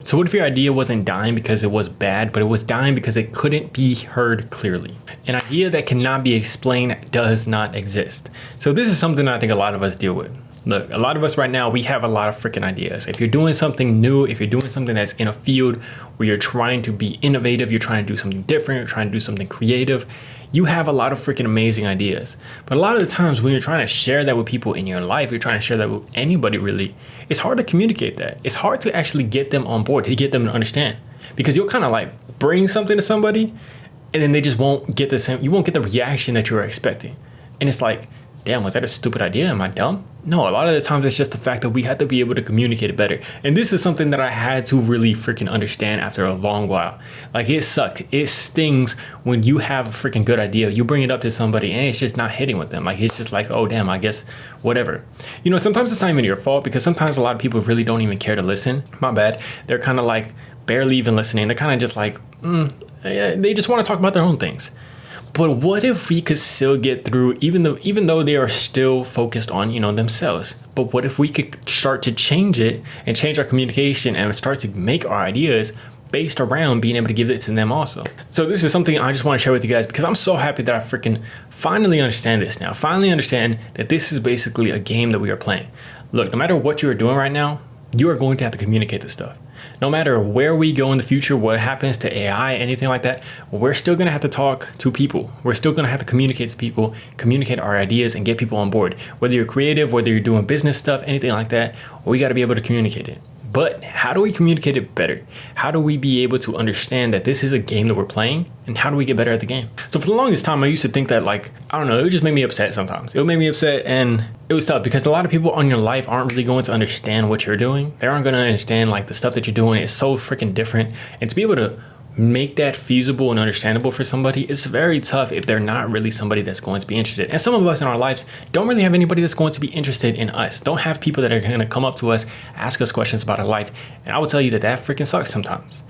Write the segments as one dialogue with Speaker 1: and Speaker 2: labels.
Speaker 1: So what if your idea wasn't dying because it was bad, but it was dying because it couldn't be heard clearly? An idea that cannot be explained does not exist. So this is something that I think a lot of us deal with. Look, a lot of us right now, we have a lot of freaking ideas. If you're doing something new, if you're doing something that's in a field where you're trying to be innovative, you're trying to do something different, you're trying to do something creative, you have a lot of freaking amazing ideas. But a lot of the times when you're trying to share that with people in your life, you're trying to share that with anybody really, it's hard to communicate that. It's hard to actually get them on board, to get them to understand. Because you'll kind of like bring something to somebody and then they just won't get the same, you won't get the reaction that you were expecting. And it's like, damn, was that a stupid idea? Am I dumb? No, a lot of the times it's just the fact that we have to be able to communicate it better. And this is something that I had to really freaking understand after a long while. Like, it sucked. It stings when you have a freaking good idea. You bring it up to somebody and it's just not hitting with them. Like, it's just like, oh, damn, I guess whatever. You know, sometimes it's not even your fault because sometimes a lot of people really don't even care to listen. My bad. They're kind of like barely even listening. They're kind of just like, they just want to talk about their own things. But what if we could still get through, even though they are still focused on, themselves? But what if we could start to change it and change our communication and start to make our ideas based around being able to give it to them also? So this is something I just want to share with you guys because I'm so happy that I freaking finally understand this now. Finally understand that this is basically a game that we are playing. Look, no matter what you are doing right now, you are going to have to communicate this stuff. No matter where we go in the future, what happens to AI, anything like that, we're still going to have to talk to people. We're still going to have to communicate to people, communicate our ideas and get people on board. Whether you're creative, whether you're doing business stuff, anything like that, we got to be able to communicate it. But how do we communicate it better? How do we be able to understand that this is a game that we're playing? And how do we get better at the game? So for the longest time, I used to think that, like, I don't know, it would just make me upset sometimes. It would make me upset and it was tough because a lot of people on your life aren't really going to understand what you're doing. They aren't going to understand like the stuff that you're doing is so freaking different. And to be able to make that feasible and understandable for somebody, it's very tough if they're not really somebody that's going to be interested. And some of us in our lives don't really have anybody that's going to be interested in us. Don't have people that are going to come up to us, ask us questions about our life. And I will tell you that freaking sucks sometimes.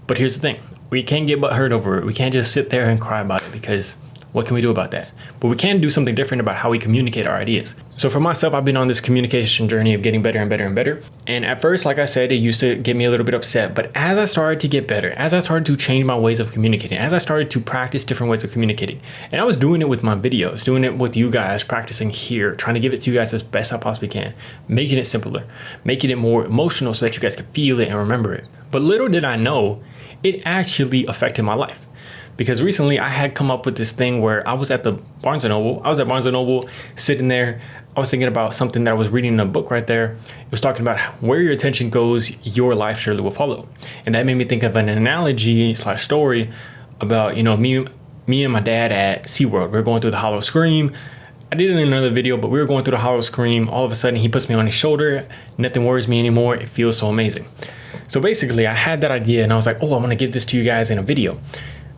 Speaker 1: But here's the thing. We can't get hurt over it. We can't just sit there and cry about it because what can we do about that? But we can do something different about how we communicate our ideas. So for myself, I've been on this communication journey of getting better and better and better. And at first, like I said, it used to get me a little bit upset. But as I started to get better, as I started to change my ways of communicating, as I started to practice different ways of communicating, and I was doing it with my videos, doing it with you guys, practicing here, trying to give it to you guys as best I possibly can, making it simpler, making it more emotional so that you guys can feel it and remember it. But little did I know, it actually affected my life. Because recently I had come up with this thing where I was at the Barnes & Noble. I was at Barnes & Noble sitting there. I was thinking about something that I was reading in a book right there. It was talking about where your attention goes, your life surely will follow. And that made me think of an analogy / story about, me and my dad at SeaWorld. We were going through the Hollow Scream. I did it in another video, but we were going through the Hollow Scream. All of a sudden he puts me on his shoulder. Nothing worries me anymore. It feels so amazing. So basically I had that idea and I was like, oh, I'm going to give this to you guys in a video.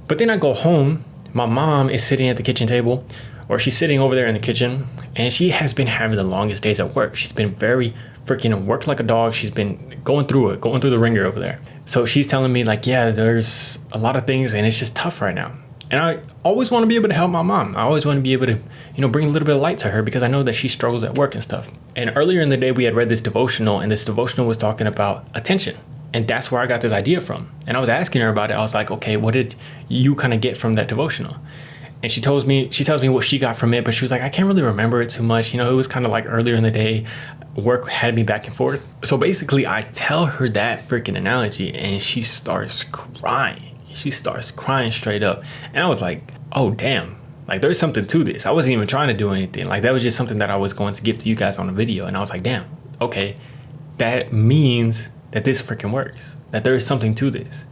Speaker 1: But then I go home, my mom is sitting at the kitchen table, or she's sitting over there in the kitchen, and she has been having the longest days at work. She's been very freaking worked like a dog. She's been going through the ringer over there. So she's telling me like, yeah, there's a lot of things and it's just tough right now. And I always want to be able to help my mom. I always want to be able to, bring a little bit of light to her because I know that she struggles at work and stuff. And earlier in the day, we had read this devotional, and this devotional was talking about attention. And that's where I got this idea from. And I was asking her about it. I was like, okay, what did you kind of get from that devotional? And she tells me what she got from it, but she was like, I can't really remember it too much. It was kind of like earlier in the day, work had me back and forth. So basically I tell her that freaking analogy and she starts crying. She starts crying straight up. And I was like, oh, damn. Like, there's something to this. I wasn't even trying to do anything. Like, that was just something that I was going to give to you guys on the video. And I was like, damn, okay, that means that this freaking works, that there is something to this.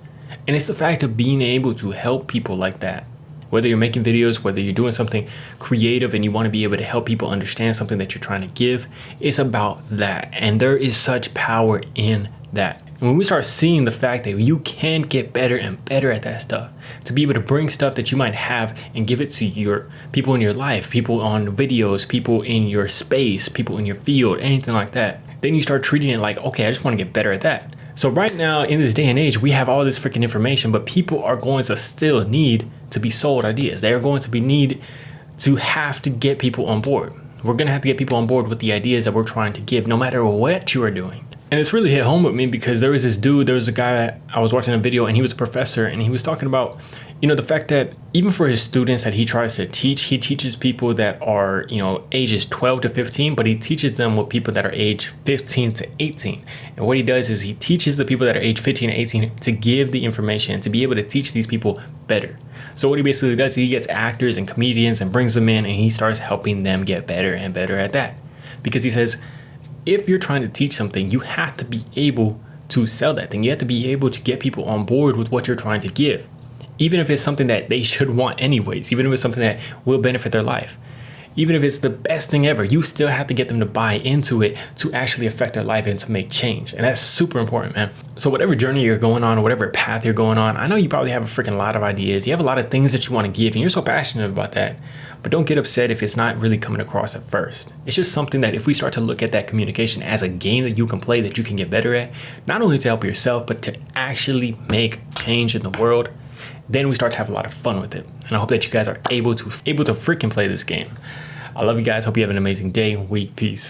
Speaker 1: And it's the fact of being able to help people like that. Whether you're making videos, whether you're doing something creative and you want to be able to help people understand something that you're trying to give, it's about that. And there is such power in that. And when we start seeing the fact that you can get better and better at that stuff, to be able to bring stuff that you might have and give it to your people in your life, people on videos, people in your space, people in your field, anything like that, then you start treating it like, okay, I just want to get better at that. So right now in this day and age, we have all this freaking information, but people are going to still need to be sold ideas. They are going to have to get people on board. We're going to have to get people on board with the ideas that we're trying to give, no matter what you are doing. And it's really hit home with me because there was a guy, I was watching a video and he was a professor and he was talking about, the fact that even for his students that he tries to teach, he teaches people that are, ages 12 to 15, but he teaches them with people that are age 15 to 18. And what he does is he teaches the people that are age 15 to 18 to give the information, to be able to teach these people better. So what he basically does, he gets actors and comedians and brings them in and he starts helping them get better and better at that. Because he says, if you're trying to teach something, you have to be able to sell that thing. You have to be able to get people on board with what you're trying to give. Even if it's something that they should want anyways, even if it's something that will benefit their life, even if it's the best thing ever, you still have to get them to buy into it to actually affect their life and to make change. And that's super important, man. So whatever journey you're going on or whatever path you're going on, I know you probably have a freaking lot of ideas. You have a lot of things that you want to give and you're so passionate about that. But don't get upset if it's not really coming across at first. It's just something that if we start to look at that communication as a game that you can play, that you can get better at, not only to help yourself, but to actually make change in the world, then we start to have a lot of fun with it. And I hope that you guys are able to freaking play this game. I love you guys. Hope you have an amazing day, week. Peace.